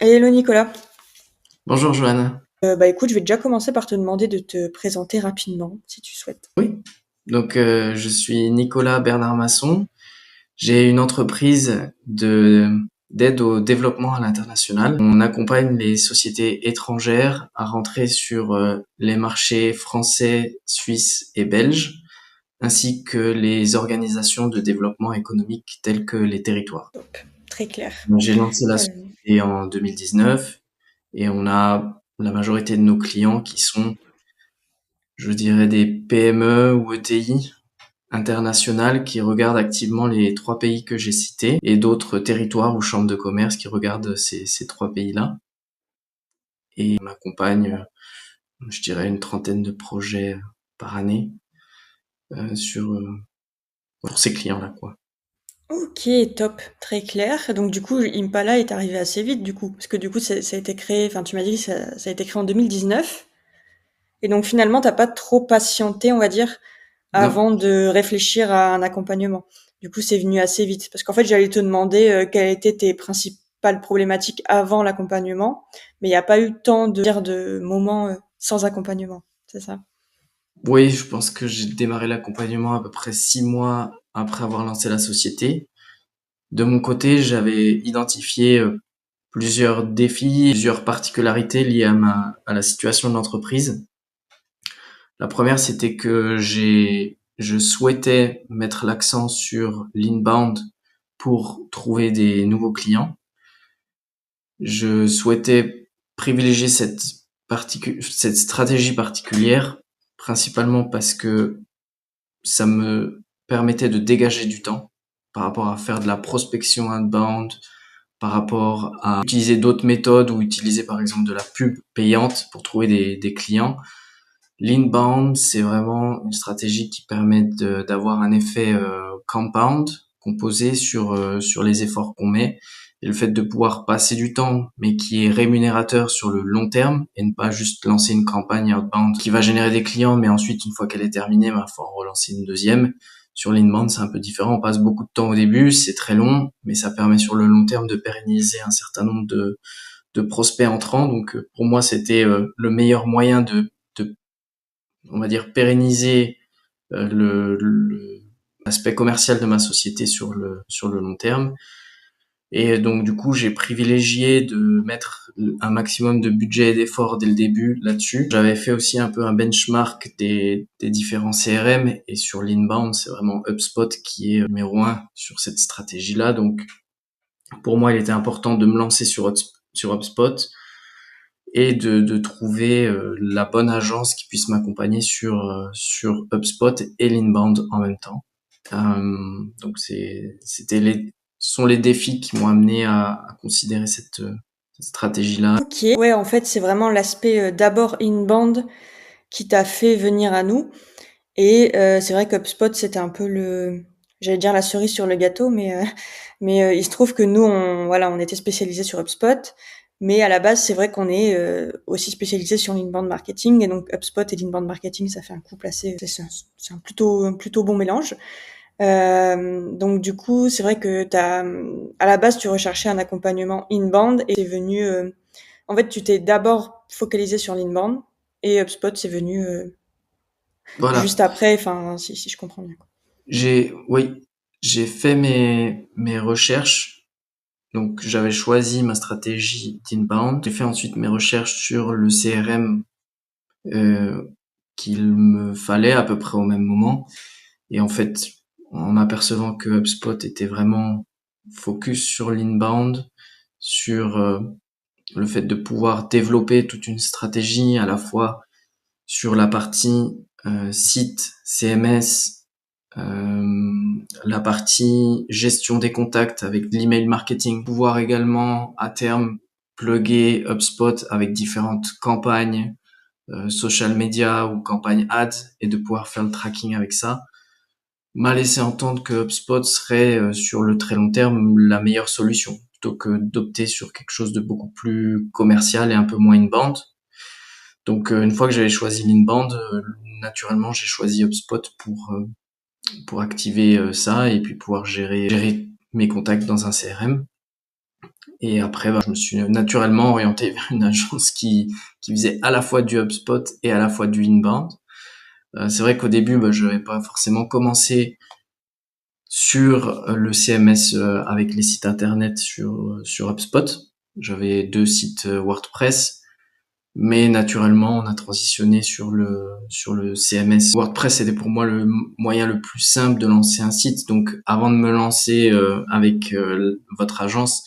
Hello Nicolas. Bonjour Joanne. Écoute, je vais déjà commencer par te demander de te présenter rapidement, si tu souhaites. Oui, je suis Nicolas Bernard Masson. J'ai une entreprise d'aide au développement à l'international. On accompagne les sociétés étrangères à rentrer sur les marchés français, suisses et belges, ainsi que les organisations de développement économique telles que les territoires. Top, très clair. J'ai lancé la Euh, société en 2019 et on a la majorité de nos clients qui sont, je dirais, des PME ou ETI internationales qui regardent activement les trois pays que j'ai cités et d'autres territoires ou chambres de commerce qui regardent ces trois pays-là. Et on accompagne, je dirais, une trentaine de projets par année sur pour ces clients-là, quoi. ok, top, très clair. Donc du coup, Impala est arrivé assez vite du coup, parce que du coup, ça a été créé, enfin tu m'as dit que ça a été créé en 2019. Et donc finalement, t'as pas trop patienté, on va dire, Non. avant de réfléchir à un accompagnement. Du coup, c'est venu assez vite. Parce qu'en fait, j'allais te demander quelles étaient tes principales problématiques avant l'accompagnement, mais il n'y a pas eu tant de moments sans accompagnement. C'est ça? Oui, je pense que j'ai démarré l'accompagnement à peu près 6 mois après avoir lancé la société. De mon côté, j'avais identifié plusieurs défis, plusieurs particularités liées à la situation de l'entreprise. La première, c'était que je souhaitais mettre l'accent sur l'inbound pour trouver des nouveaux clients. Je souhaitais privilégier cette stratégie particulière, principalement parce que ça me permettait de dégager du temps par rapport à faire de la prospection inbound, par rapport à utiliser d'autres méthodes ou utiliser par exemple de la pub payante pour trouver des clients. L'inbound, c'est vraiment une stratégie qui permet d'avoir un effet compound, composé sur les efforts qu'on met, et le fait de pouvoir passer du temps, mais qui est rémunérateur sur le long terme, et ne pas juste lancer une campagne outbound qui va générer des clients, mais ensuite, une fois qu'elle est terminée, il faut en relancer une deuxième. Sur l'inbound, c'est un peu différent. On passe beaucoup de temps au début, c'est très long, mais ça permet sur le long terme de pérenniser un certain nombre de prospects entrants. Donc, pour moi, c'était le meilleur moyen de on va dire pérenniser l'aspect commercial de ma société sur le long terme. Et donc du coup, j'ai privilégié de mettre un maximum de budget et d'efforts dès le début là-dessus. J'avais fait aussi un peu un benchmark des différents CRM, et sur l'inbound, c'est vraiment HubSpot qui est numéro un sur cette stratégie-là. Donc pour moi, il était important de me lancer sur HubSpot et de trouver la bonne agence qui puisse m'accompagner sur HubSpot et l'inbound en même temps. Donc ce sont les défis qui m'ont amené à considérer cette stratégie-là. Ok. Ouais, en fait, c'est vraiment l'aspect d'abord inbound qui t'a fait venir à nous. Et c'est vrai qu'HubSpot, c'était un peu j'allais dire la cerise sur le gâteau, mais il se trouve que nous, on était spécialisés sur HubSpot, mais à la base, c'est vrai qu'on est aussi spécialisé sur l'inbound marketing, et donc HubSpot et l'inbound marketing, ça fait un couple assez, c'est un plutôt bon mélange. Donc du coup, c'est vrai que à la base, tu recherchais un accompagnement inbound et c'est venu, en fait, tu t'es d'abord focalisé sur l'inbound et HubSpot, c'est venu Voilà. juste après, enfin, si je comprends bien. Oui, j'ai fait mes recherches. Donc, j'avais choisi ma stratégie d'inbound. J'ai fait ensuite mes recherches sur le CRM euh, qu'il me fallait à peu près au même moment. Et en fait, en apercevant que HubSpot était vraiment focus sur l'inbound, sur le fait de pouvoir développer toute une stratégie à la fois sur la partie site, CMS, la partie gestion des contacts avec de l'email marketing, pouvoir également à terme plugger HubSpot avec différentes campagnes social media ou campagnes ads et de pouvoir faire le tracking avec ça, m'a laissé entendre que HubSpot serait sur le très long terme la meilleure solution plutôt que d'opter sur quelque chose de beaucoup plus commercial et un peu moins inbound. Donc une fois que j'avais choisi l'inbound, naturellement j'ai choisi HubSpot pour activer ça et puis pouvoir gérer mes contacts dans un CRM. Et après, je me suis naturellement orienté vers une agence qui faisait à la fois du HubSpot et à la fois du inbound. C'est vrai qu'au début, je n'avais pas forcément commencé sur le CMS avec les sites internet sur HubSpot. J'avais 2 sites WordPress, mais naturellement, on a transitionné sur le CMS. WordPress, c'était pour moi le moyen le plus simple de lancer un site. Donc, avant de me lancer avec votre agence,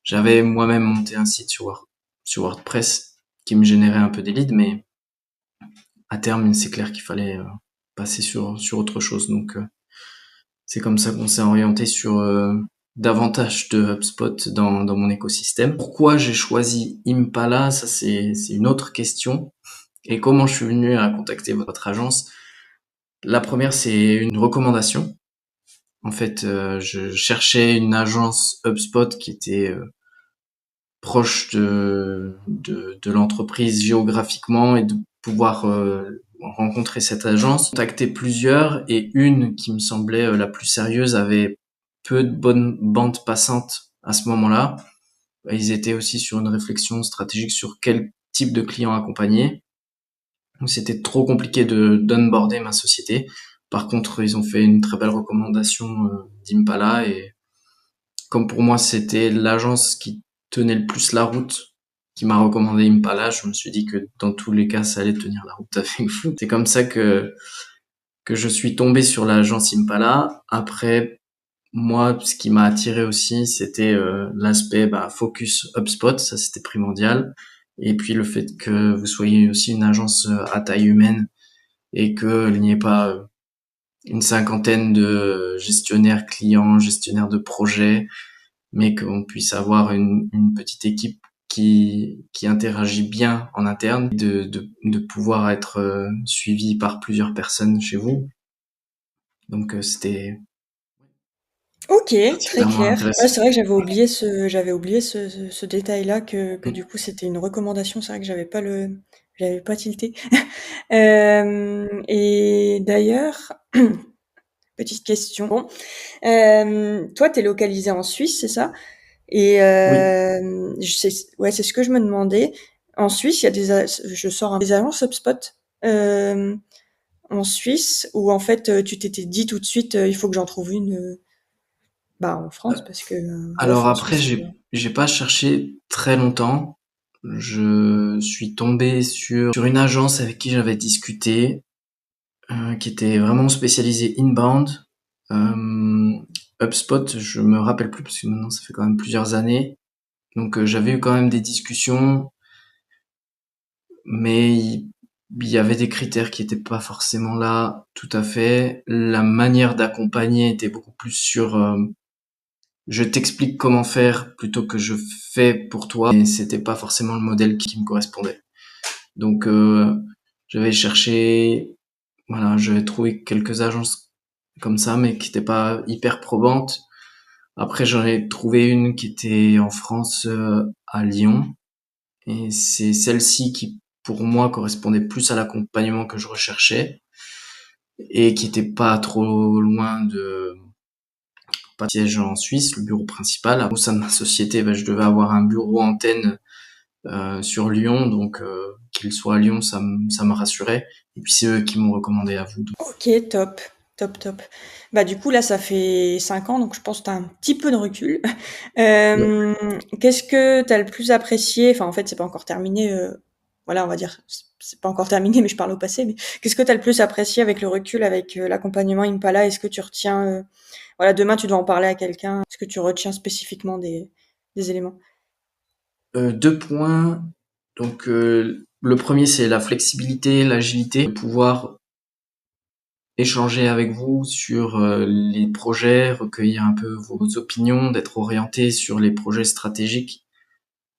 j'avais moi-même monté un site sur WordPress qui me générait un peu des leads, mais à terme, c'est clair qu'il fallait passer sur autre chose. Donc, c'est comme ça qu'on s'est orienté sur davantage de HubSpot dans mon écosystème. Pourquoi j'ai choisi Impala, ça c'est une autre question. Et comment je suis venu à contacter votre agence? La première, c'est une recommandation. En fait, je cherchais une agence HubSpot qui était proche de l'entreprise géographiquement et de pouvoir rencontrer cette agence, contacter plusieurs et une qui me semblait la plus sérieuse avait peu de bonnes bandes passantes à ce moment-là. Ils étaient aussi sur une réflexion stratégique sur quel type de client accompagner. Donc c'était trop compliqué de d'onboarder ma société. Par contre, ils ont fait une très belle recommandation d'Impala et comme pour moi c'était l'agence qui tenait le plus la route qui m'a recommandé Impala, je me suis dit que dans tous les cas ça allait tenir la route avec vous. C'est comme ça que je suis tombé sur l'agence Impala. Après moi ce qui m'a attiré aussi c'était l'aspect focus HubSpot, ça c'était primordial. Et puis le fait que vous soyez aussi une agence à taille humaine et qu'il n'y ait pas une cinquantaine de gestionnaires clients, gestionnaires de projets, mais qu'on puisse avoir une petite équipe qui interagit bien en interne, de pouvoir être suivi par plusieurs personnes chez vous. Donc c'était OK, très particulièrement clair. Ouais, intéressant. c'est vrai que j'avais oublié ce détail-là que du coup c'était une recommandation. C'est vrai que j'avais pas tilté. Et d'ailleurs, petite question. Bon, toi, t'es localisé en Suisse, c'est ça? Et Oui. ouais, c'est ce que je me demandais. En Suisse, il y a je sors des agences HubSpot euh, en Suisse où en fait tu t'étais dit tout de suite il faut que j'en trouve une en France parce que bref Alors en après, Suisse. j'ai pas cherché très longtemps. Je suis tombé sur une agence avec qui j'avais discuté, qui était vraiment spécialisée inbound. Euh, HubSpot, je me rappelle plus parce que maintenant ça fait quand même plusieurs années. Donc j'avais eu quand même des discussions, mais il y avait des critères qui étaient pas forcément là tout à fait. La manière d'accompagner était beaucoup plus sur je t'explique comment faire plutôt que je fais pour toi. Et c'était pas forcément le modèle qui me correspondait. Donc j'avais cherché, voilà, j'avais trouvé quelques agences comme ça, mais qui n'étaient pas hyper probantes. Après, j'en ai trouvé une qui était en France, à Lyon, et c'est celle-ci qui, pour moi, correspondait plus à l'accompagnement que je recherchais, et qui était pas trop loin de pas de siège en Suisse, le bureau principal. Au sein de ma société, je devais avoir un bureau antenne sur Lyon, donc qu'il soit à Lyon, ça me rassurait. Et puis c'est eux qui m'ont recommandé à vous. Ok, top, top, top. Bah du coup là ça fait 5 ans donc je pense que t'as un petit peu de recul. Ouais. Euh, Qu'est-ce que t'as le plus apprécié? Enfin en fait c'est pas encore terminé. Voilà on va dire c'est pas encore terminé mais je parle au passé. Mais qu'est-ce que t'as le plus apprécié avec le recul avec l'accompagnement Impala? Est-ce que tu retiens voilà demain tu dois en parler à quelqu'un. Est-ce que tu retiens spécifiquement des éléments? 2 points. Donc le premier c'est la flexibilité, l'agilité, de pouvoir échanger avec vous sur les projets, recueillir un peu vos opinions, d'être orienté sur les projets stratégiques,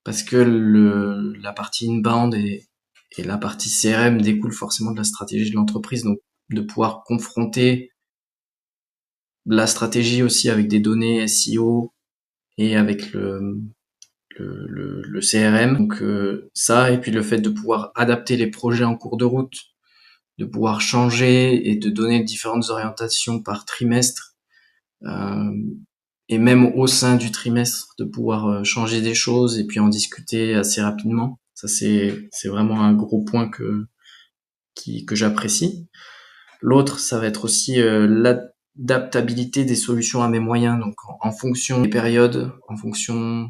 parce que la partie inbound et la partie CRM découle forcément de la stratégie de l'entreprise, donc de pouvoir confronter la stratégie aussi avec des données SEO et avec le CRM. Donc ça, et puis le fait de pouvoir adapter les projets en cours de route, de pouvoir changer et de donner différentes orientations par trimestre. Euh, et même au sein du trimestre de pouvoir changer des choses et puis en discuter assez rapidement. Ça c'est vraiment un gros point que j'apprécie. L'autre, ça va être aussi l'adaptabilité des solutions à mes moyens, donc en fonction des périodes, en fonction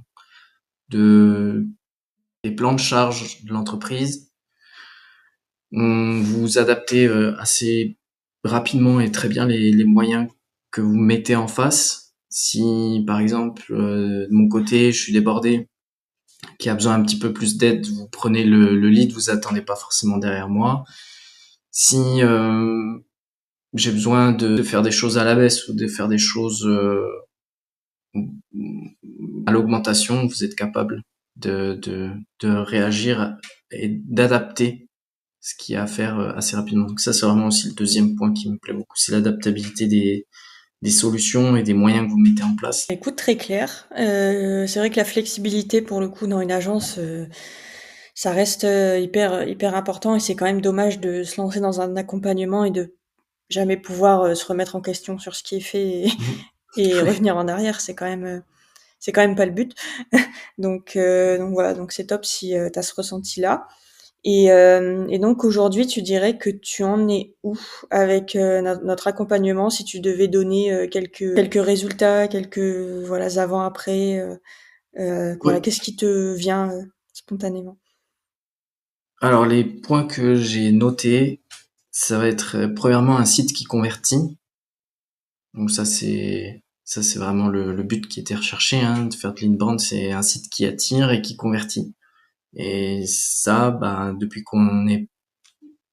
de des plans de charge de l'entreprise. Vous adaptez assez rapidement et très bien les moyens que vous mettez en face. Si par exemple de mon côté je suis débordé, qui a besoin un petit peu plus d'aide, vous prenez le lead, vous attendez pas forcément derrière moi. Si j'ai besoin de faire des choses à la baisse ou de faire des choses à l'augmentation, vous êtes capable de réagir et d'adapter ce qu'il y a à faire assez rapidement. Donc ça, c'est vraiment aussi le deuxième point qui me plaît beaucoup, c'est l'adaptabilité des solutions et des moyens que vous mettez en place. Écoute, très clair. C'est vrai que la flexibilité, pour le coup, dans une agence, ça reste hyper important et c'est quand même dommage de se lancer dans un accompagnement et de jamais pouvoir se remettre en question sur ce qui est fait et Ouais. revenir en arrière. C'est quand même pas le but. Donc voilà, donc c'est top si tu as ce ressenti-là. Et donc aujourd'hui, tu dirais que tu en es où avec notre accompagnement, si tu devais donner quelques résultats, quelques voilà avant-après, voilà, Oui. qu'est-ce qui te vient spontanément? Alors les points que j'ai notés, ça va être premièrement un site qui convertit. Donc ça c'est vraiment le but qui était recherché, hein, de faire de l'inbound, c'est un site qui attire et qui convertit. Et ça, bah, depuis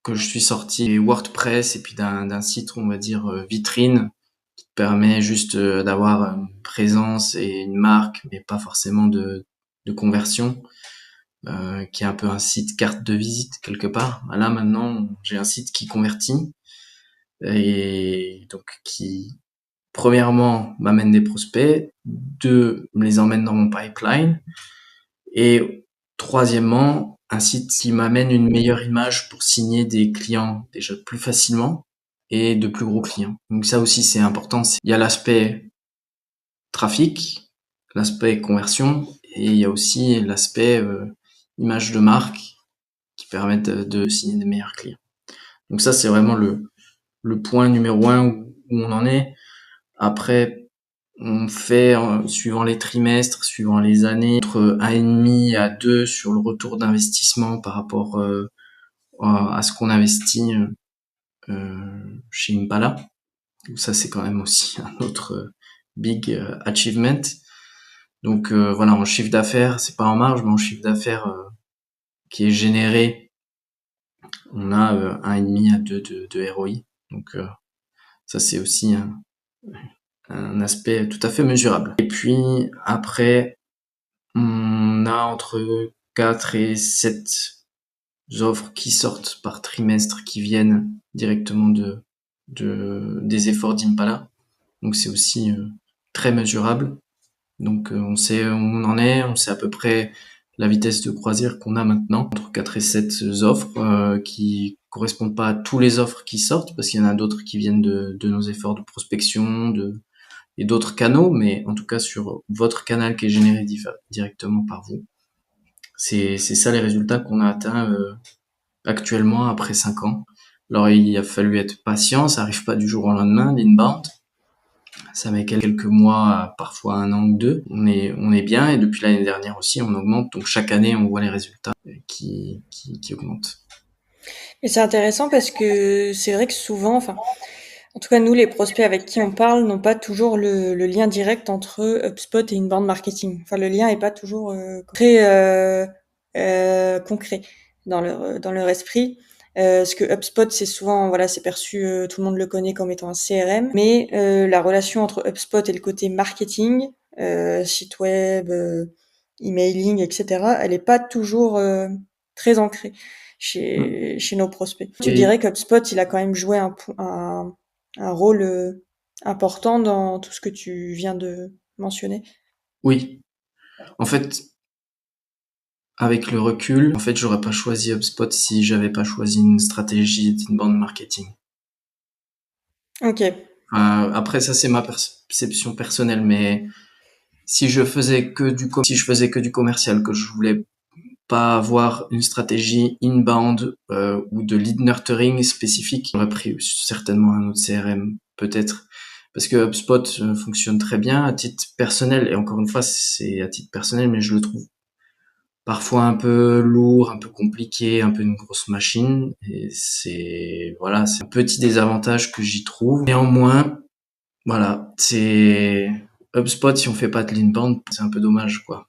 que je suis sorti de WordPress et puis d'un site, on va dire vitrine, qui permet juste d'avoir une présence et une marque, mais pas forcément de conversion, qui est un peu un site carte de visite quelque part. Là maintenant, j'ai un site qui convertit et donc qui premièrement m'amène des prospects, deux me les emmène dans mon pipeline et troisièmement un site qui m'amène une meilleure image pour signer des clients déjà plus facilement et de plus gros clients. Donc ça aussi c'est important. Il y a l'aspect trafic, l'aspect conversion et il y a aussi l'aspect image de marque qui permettent de signer des meilleurs clients. Donc ça c'est vraiment le point numéro un où on en est. Après, on fait, suivant les trimestres, suivant les années, entre 1,5 à 2 sur le retour d'investissement par rapport à ce qu'on investit chez Impala. Donc ça, c'est quand même aussi un autre big achievement. Donc voilà, en chiffre d'affaires, c'est pas en marge, mais en chiffre d'affaires qui est généré, on a 1,5 à 2 de ROI. Donc ça, c'est aussi un aspect tout à fait mesurable. Et puis après, on a entre 4 et 7 offres qui sortent par trimestre qui viennent directement des efforts d'Impala. Donc c'est aussi très mesurable. Donc on sait où on en est, on sait à peu près la vitesse de croisière qu'on a maintenant, entre 4 et 7 offres qui correspondent pas à tous les offres qui sortent, parce qu'il y en a d'autres qui viennent de nos efforts de prospection, et d'autres canaux, mais en tout cas sur votre canal qui est généré directement par vous. C'est ça les résultats qu'on a atteints actuellement après 5 ans. Alors il a fallu être patient, ça arrive pas du jour au lendemain, l'inbound. Ça met quelques mois, parfois un an ou deux. On est bien et depuis l'année dernière aussi, on augmente. Donc chaque année, on voit les résultats qui augmentent. Et c'est intéressant parce que c'est vrai que souvent, enfin, en tout cas nous, les prospects avec qui on parle n'ont pas toujours le lien direct entre HubSpot et inbound marketing. Enfin, le lien est pas toujours très concret dans leur esprit. Parce que HubSpot, c'est souvent, voilà, c'est perçu, tout le monde le connaît comme étant un CRM, mais la relation entre HubSpot et le côté marketing, site web, emailing, etc., elle est pas toujours très ancrée chez nos prospects. Tu dirais Et qu'HubSpot, il a quand même joué un rôle important dans tout ce que tu viens de mentionner. oui, en fait, avec le recul, en fait, j'aurais pas choisi HubSpot si j'avais pas choisi une stratégie d'inbound marketing. Ok. Après, ça, c'est ma perception personnelle, mais si je faisais que du commercial, que je voulais pas avoir une stratégie inbound ou de lead nurturing spécifique, j'aurais pris certainement un autre CRM, peut-être. Parce que HubSpot fonctionne très bien à titre personnel, et encore une fois, c'est à titre personnel, mais je le trouve parfois un peu lourd, un peu compliqué, un peu une grosse machine, et c'est un petit désavantage que j'y trouve. Néanmoins, voilà, c'est HubSpot, si on fait pas de l'inbound, c'est un peu dommage, quoi.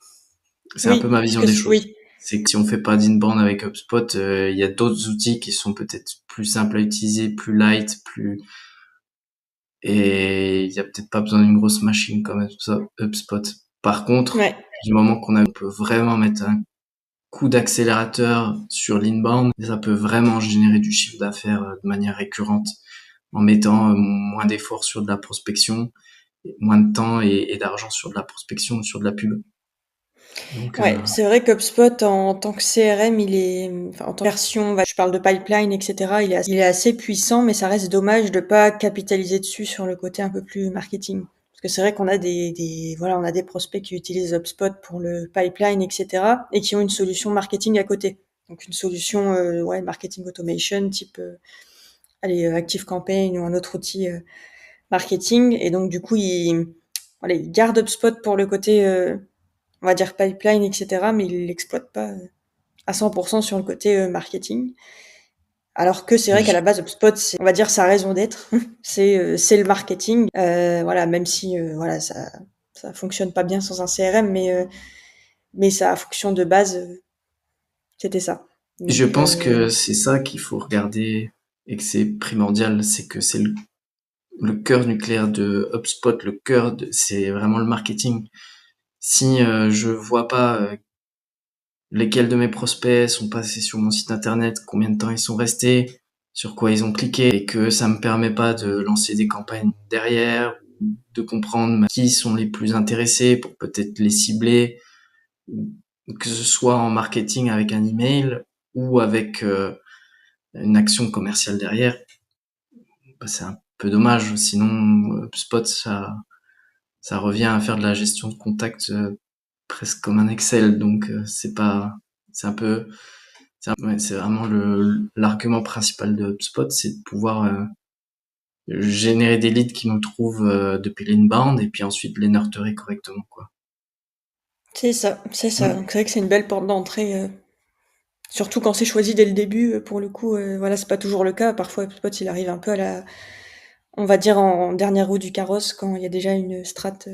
C'est un peu Oui, ma parce vision que des choses. oui, C'est que si on fait pas d'inbound avec HubSpot, il y a d'autres outils qui sont peut-être plus simples à utiliser, plus light, et il y a peut-être pas besoin d'une grosse machine comme HubSpot. Par contre, ouais, du moment on peut vraiment mettre un coup d'accélérateur sur l'inbound, ça peut vraiment générer du chiffre d'affaires de manière récurrente en mettant moins d'efforts sur de la prospection, moins de temps et d'argent sur de la prospection, sur de la pub. Donc, ouais, c'est vrai qu'HubSpot en tant que CRM, enfin, en tant que version, je parle de pipeline, etc., il est assez puissant, mais ça reste dommage de pas capitaliser dessus sur le côté un peu plus marketing. Parce que c'est vrai qu'on a voilà, on a des prospects qui utilisent HubSpot pour le pipeline, etc., et qui ont une solution marketing à côté. Donc une solution, ouais, marketing automation, type, allez, ActiveCampaign ou un autre outil marketing. Et donc du coup, voilà, ils gardent HubSpot pour le côté on va dire pipeline, etc., mais ils l'exploitent pas à 100% sur le côté marketing. Alors que c'est vrai qu'à la base, HubSpot, c'est, on va dire, sa raison d'être, c'est le marketing. Voilà, même si voilà, ça fonctionne pas bien sans un CRM, mais sa fonction de base, c'était ça. je Donc pense que c'est ça qu'il faut regarder et que c'est primordial, c'est que c'est le cœur nucléaire de HubSpot, c'est vraiment le marketing. Si je vois pas lesquels de mes prospects sont passés sur mon site internet, combien de temps ils sont restés, sur quoi ils ont cliqué, et que ça me permet pas de lancer des campagnes derrière, de comprendre qui sont les plus intéressés pour peut-être les cibler, que ce soit en marketing avec un email ou avec une action commerciale derrière, bah, c'est un peu dommage. Sinon, HubSpot, ça revient à faire de la gestion de contact presque comme un Excel, donc c'est pas, c'est un peu, ouais, c'est vraiment l'argument principal de HubSpot, c'est de pouvoir générer des leads qui nous trouvent depuis l'inbound et puis ensuite les nurturer correctement, quoi. c'est ça, c'est ça. Mm. Donc c'est vrai que c'est une belle porte d'entrée. Surtout quand c'est choisi dès le début, pour le coup, voilà, c'est pas toujours le cas. Parfois, HubSpot, il arrive un peu on va dire en dernière roue du carrosse quand il y a déjà une strate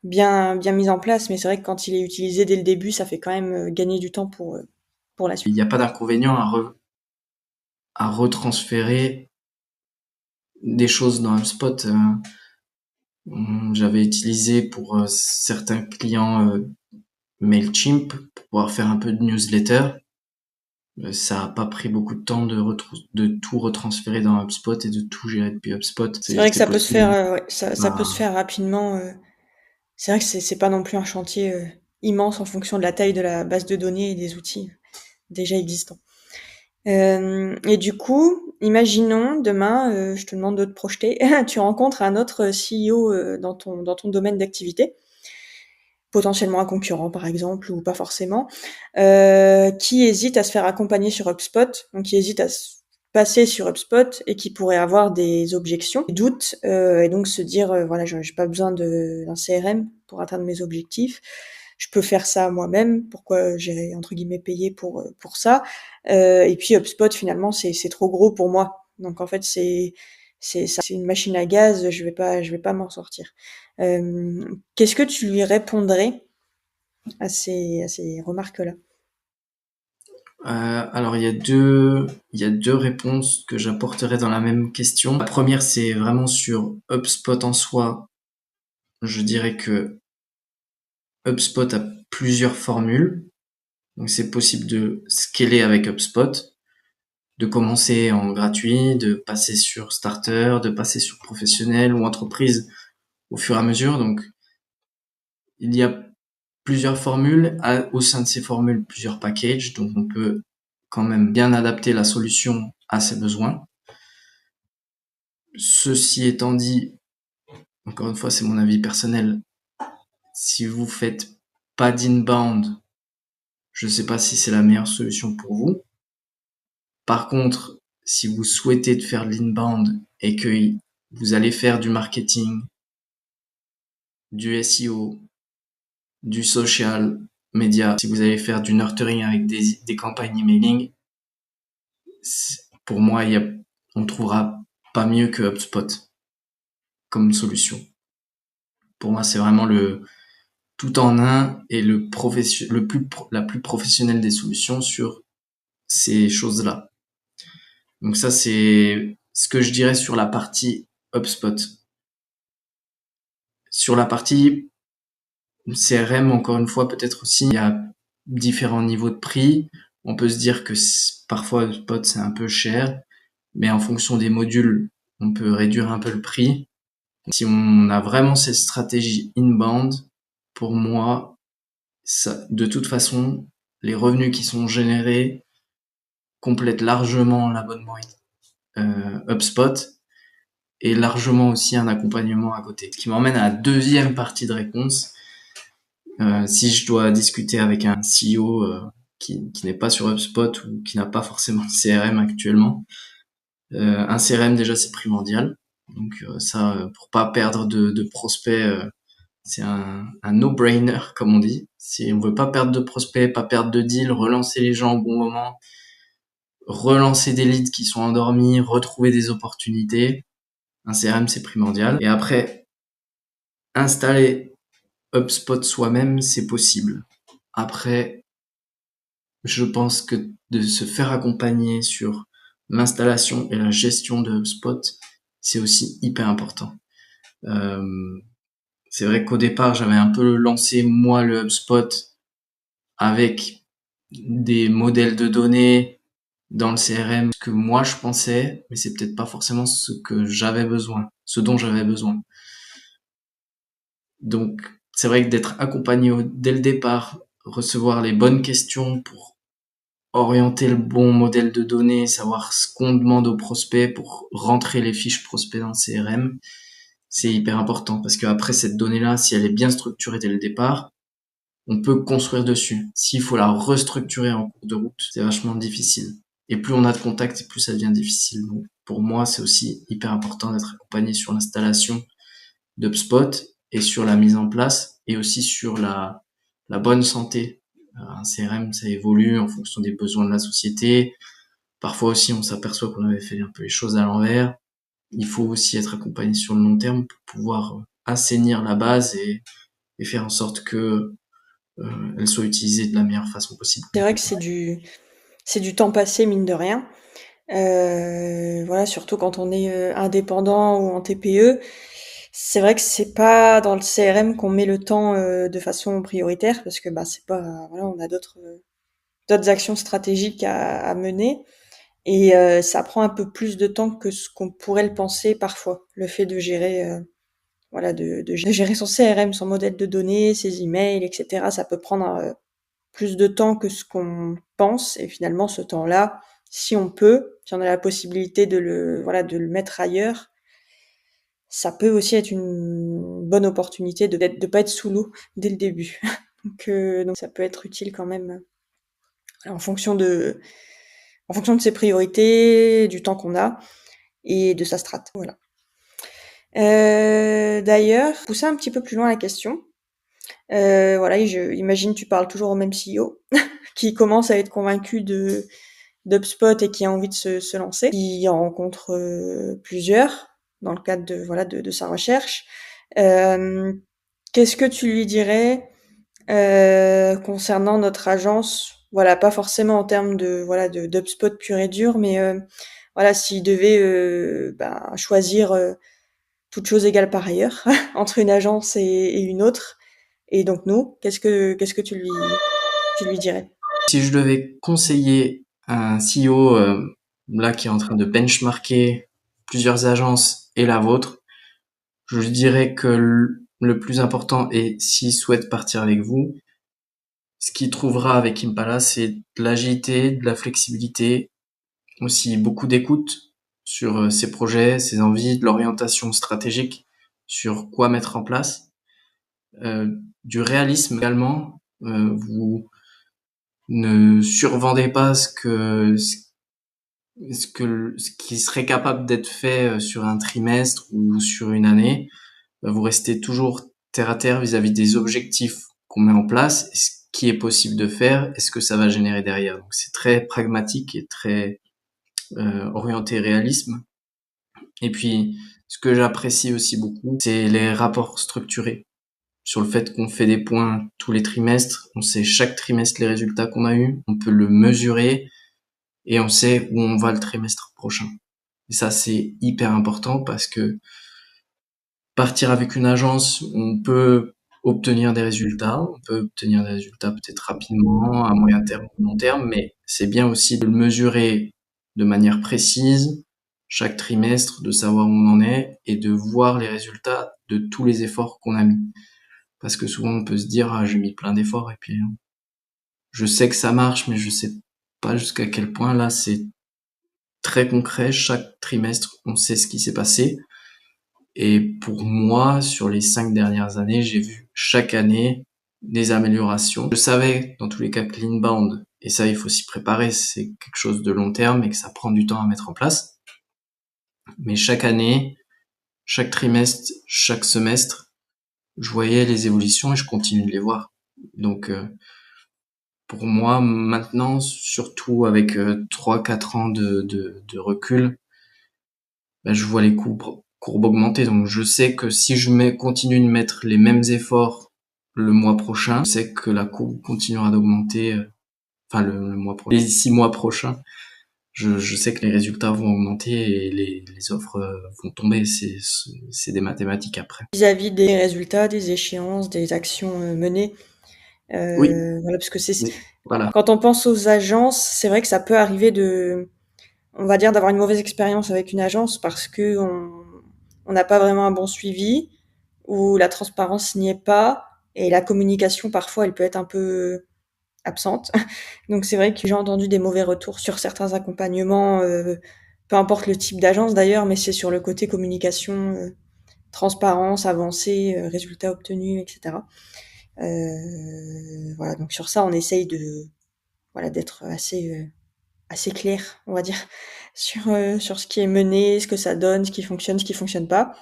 bien mise en place. Mais c'est vrai que quand il est utilisé dès le début, ça fait quand même gagner du temps pour la Il suite. n'y a pas d'inconvénient à retransférer des choses dans HubSpot. J'avais utilisé pour certains clients Mailchimp pour pouvoir faire un peu de newsletter. Ça a pas pris beaucoup de temps de tout retransférer dans HubSpot et de tout gérer depuis HubSpot. C'est vrai que C'était ça peut se faire, possible. ouais, ça peut se Bah, faire rapidement. C'est vrai que c'est pas non plus un chantier immense en fonction de la taille de la base de données et des outils déjà existants. Et du coup, imaginons demain, je te demande de te projeter, tu rencontres un autre CEO dans ton domaine d'activité, potentiellement un concurrent par exemple, ou pas forcément, qui hésite à se faire accompagner sur HubSpot, donc qui hésite à se passer sur HubSpot et qui pourrait avoir des objections, des doutes, et donc se dire voilà, j'ai pas besoin d'un CRM pour atteindre mes objectifs. Je peux faire ça moi-même. Pourquoi j'ai entre guillemets payé pour ça. Et puis HubSpot finalement c'est trop gros pour moi. Donc en fait c'est une machine à gaz. Je vais pas m'en sortir. Qu'est-ce que tu lui répondrais à ces remarques-là? alors il y a deux réponses que j'apporterai dans la même question. La première, c'est vraiment sur HubSpot en soi. Je dirais que HubSpot a plusieurs formules. Donc c'est possible de scaler avec HubSpot, de commencer en gratuit, de passer sur starter, de passer sur professionnel ou entreprise au fur et à mesure. Donc il y a plusieurs formules, au sein de ces formules plusieurs packages, donc on peut quand même bien adapter la solution à ses besoins. Ceci étant dit, encore une fois, c'est mon avis personnel. Si vous faites pas d'inbound, je sais pas si c'est la meilleure solution pour vous. Par contre, si vous souhaitez de faire de l'inbound et que vous allez faire du marketing, du SEO, du social media, si vous allez faire du nurturing avec des campagnes emailing, pour moi, on trouvera pas mieux que HubSpot comme solution. Pour moi, c'est vraiment le tout en un et la plus professionnelle des solutions sur ces choses-là. Donc ça, c'est ce que je dirais sur la partie HubSpot. Sur la partie CRM, encore une fois, peut-être aussi, il y a différents niveaux de prix. On peut se dire que parfois HubSpot, c'est un peu cher, mais en fonction des modules, on peut réduire un peu le prix. Si on a vraiment cette stratégie inbound, pour moi, ça, de toute façon, les revenus qui sont générés complètent largement l'abonnement HubSpot et largement aussi un accompagnement à côté. Ce qui m'emmène à la deuxième partie de réponse. Si je dois discuter avec un CEO qui n'est pas sur HubSpot ou qui n'a pas forcément de CRM actuellement, un CRM déjà c'est primordial. Donc ça, pour pas perdre de prospects, c'est un no-brainer comme on dit. Si on veut pas perdre de prospects, pas perdre de deals, relancer les gens au bon moment, relancer des leads qui sont endormis, retrouver des opportunités, un CRM c'est primordial. Et après, installer HubSpot soi-même, c'est possible. Après, je pense que de se faire accompagner sur l'installation et la gestion de HubSpot, c'est aussi hyper important. C'est vrai qu'au départ, j'avais un peu lancé moi le HubSpot avec des modèles de données dans le CRM que moi je pensais, mais c'est peut-être pas forcément ce que j'avais besoin, ce dont j'avais besoin. Donc, c'est vrai que d'être accompagné dès le départ, recevoir les bonnes questions pour orienter le bon modèle de données, savoir ce qu'on demande aux prospects pour rentrer les fiches prospects dans le CRM, c'est hyper important parce qu'après cette donnée-là, si elle est bien structurée dès le départ, on peut construire dessus. S'il faut la restructurer en cours de route, c'est vachement difficile. Et plus on a de contacts, et plus ça devient difficile. Donc, pour moi, c'est aussi hyper important d'être accompagné sur l'installation d'HubSpot et sur la mise en place et aussi sur la bonne santé. Un CRM, ça évolue en fonction des besoins de la société. Parfois aussi, on s'aperçoit qu'on avait fait un peu les choses à l'envers. Il faut aussi être accompagné sur le long terme pour pouvoir assainir la base et faire en sorte que elle soit utilisée de la meilleure façon possible. C'est vrai que c'est du temps passé, mine de rien. Voilà, surtout quand on est indépendant ou en TPE. C'est vrai que c'est pas dans le CRM qu'on met le temps de façon prioritaire parce que bah c'est pas voilà, on a d'autres actions stratégiques à mener et ça prend un peu plus de temps que ce qu'on pourrait le penser parfois. Le fait de gérer voilà de gérer son CRM, son modèle de données, ses emails, etc. Ça peut prendre plus de temps que ce qu'on pense et finalement ce temps-là, si on peut, si on a la possibilité de le mettre ailleurs, ça peut aussi être une bonne opportunité de pas être sous l'eau dès le début. Donc ça peut être utile quand même en fonction de ses priorités, du temps qu'on a et de sa strate. Voilà. D'ailleurs, pousser un petit peu plus loin la question. Voilà, imagine tu parles toujours au même CEO qui commence à être convaincu d'HubSpot et qui a envie de se lancer. Il en rencontre plusieurs dans le cadre de sa recherche. Qu'est-ce que tu lui dirais concernant notre agence? Voilà, pas forcément en termes de d'HubSpot pur et dur, mais voilà, s'il devait choisir toutes choses égales par ailleurs entre une agence et une autre, et donc nous, qu'est-ce que tu lui dirais? Si je devais conseiller un CEO là qui est en train de benchmarker plusieurs agences et la vôtre, je dirais que le plus important est s'il souhaite partir avec vous, ce qu'il trouvera avec Impala, c'est de l'agilité, de la flexibilité, aussi beaucoup d'écoute sur ses projets, ses envies, de l'orientation stratégique, sur quoi mettre en place, du réalisme également. Vous ne survendez pas ce qui serait capable d'être fait sur un trimestre ou sur une année. Vous restez toujours terre à terre vis-à-vis des objectifs qu'on met en place, et ce qui est possible de faire, et ce que ça va générer derrière. Donc c'est très pragmatique et très orienté réalisme. Et puis ce que j'apprécie aussi beaucoup, c'est les rapports structurés, sur le fait qu'on fait des points tous les trimestres, on sait chaque trimestre les résultats qu'on a eus, on peut le mesurer et on sait où on va le trimestre prochain. Et ça, c'est hyper important parce que partir avec une agence, on peut obtenir des résultats, on peut obtenir des résultats peut-être rapidement, à moyen terme ou long terme, mais c'est bien aussi de le mesurer de manière précise chaque trimestre, de savoir où on en est et de voir les résultats de tous les efforts qu'on a mis. Parce que souvent on peut se dire j'ai mis plein d'efforts et puis je sais que ça marche mais je sais pas jusqu'à quel point. Là c'est très concret, chaque trimestre on sait ce qui s'est passé. Et pour moi, sur les 5 dernières années, j'ai vu chaque année des améliorations. Je savais dans tous les cas que l'inbound, et ça il faut s'y préparer, c'est quelque chose de long terme et que ça prend du temps à mettre en place. Mais chaque année, chaque trimestre, chaque semestre, je voyais les évolutions et je continue de les voir. Donc pour moi, maintenant, surtout avec 3-4 ans de recul, je vois les courbes augmenter. Donc je sais que si continue de mettre les mêmes efforts le mois prochain, je sais que la courbe continuera d'augmenter. Enfin le mois prochain, les 6 mois prochains, je sais que les résultats vont augmenter et les offres vont tomber. C'est des mathématiques après. Vis-à-vis des résultats, des échéances, des actions menées. Oui, Voilà, parce que voilà. quand on pense aux agences, c'est vrai que ça peut arriver on va dire, d'avoir une mauvaise expérience avec une agence parce que on n'a pas vraiment un bon suivi, ou la transparence n'y est pas, et la communication, parfois, elle peut être un peu absente. Donc c'est vrai que j'ai entendu des mauvais retours sur certains accompagnements, peu importe le type d'agence d'ailleurs, mais c'est sur le côté communication, transparence, avancée, résultats obtenus, etc. Voilà, donc sur ça, on essaye d'être assez clair, on va dire, sur ce qui est mené, ce que ça donne, ce qui fonctionne pas.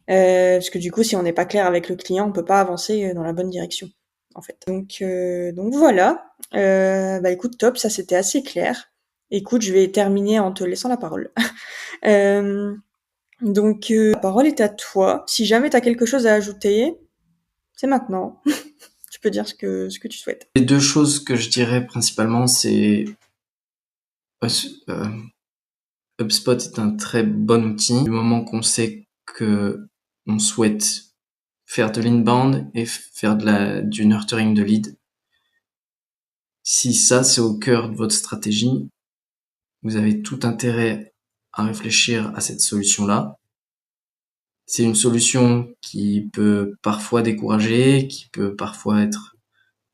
Parce que du coup, si on n'est pas clair avec le client, on peut pas avancer dans la bonne direction, en fait. Donc voilà. Écoute, top, ça c'était assez clair. Écoute, je vais terminer en te laissant la parole. La parole est à toi. Si jamais tu as quelque chose à ajouter, c'est maintenant. Tu peux dire ce que tu souhaites. Les deux choses que je dirais principalement, c'est euh, HubSpot est un très bon outil du moment qu'on sait que on souhaite faire de l'inbound et faire du nurturing de lead. Si ça, c'est au cœur de votre stratégie, vous avez tout intérêt à réfléchir à cette solution-là. C'est une solution qui peut parfois décourager, qui peut parfois être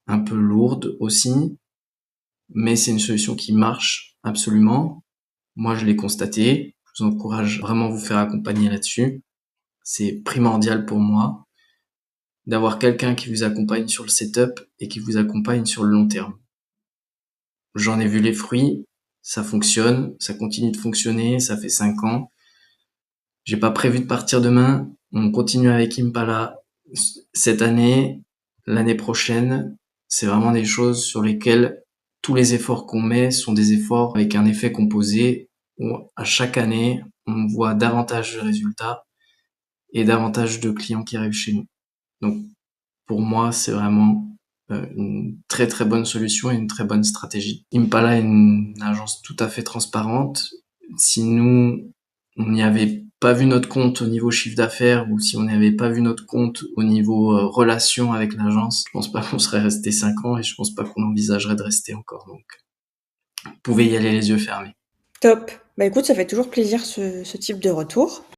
un peu lourde aussi, mais c'est une solution qui marche absolument. Moi, je l'ai constaté. Je vous encourage vraiment à vous faire accompagner là-dessus. C'est primordial pour moi d'avoir quelqu'un qui vous accompagne sur le setup et qui vous accompagne sur le long terme. J'en ai vu les fruits, ça fonctionne, ça continue de fonctionner, ça fait 5 ans. J'ai pas prévu de partir demain, on continue avec Impala cette année, l'année prochaine. C'est vraiment des choses sur lesquelles tous les efforts qu'on met sont des efforts avec un effet composé où à chaque année, on voit davantage de résultats et davantage de clients qui arrivent chez nous. Donc, pour moi, c'est vraiment une très très bonne solution et une très bonne stratégie. Impala est une agence tout à fait transparente. Si nous, on n'y avait pas vu notre compte au niveau chiffre d'affaires ou si on n'y avait pas vu notre compte au niveau relation avec l'agence, je pense pas qu'on serait resté 5 ans et je pense pas qu'on envisagerait de rester encore. Donc, vous pouvez y aller les yeux fermés. Top. Écoute, ça fait toujours plaisir ce type de retour.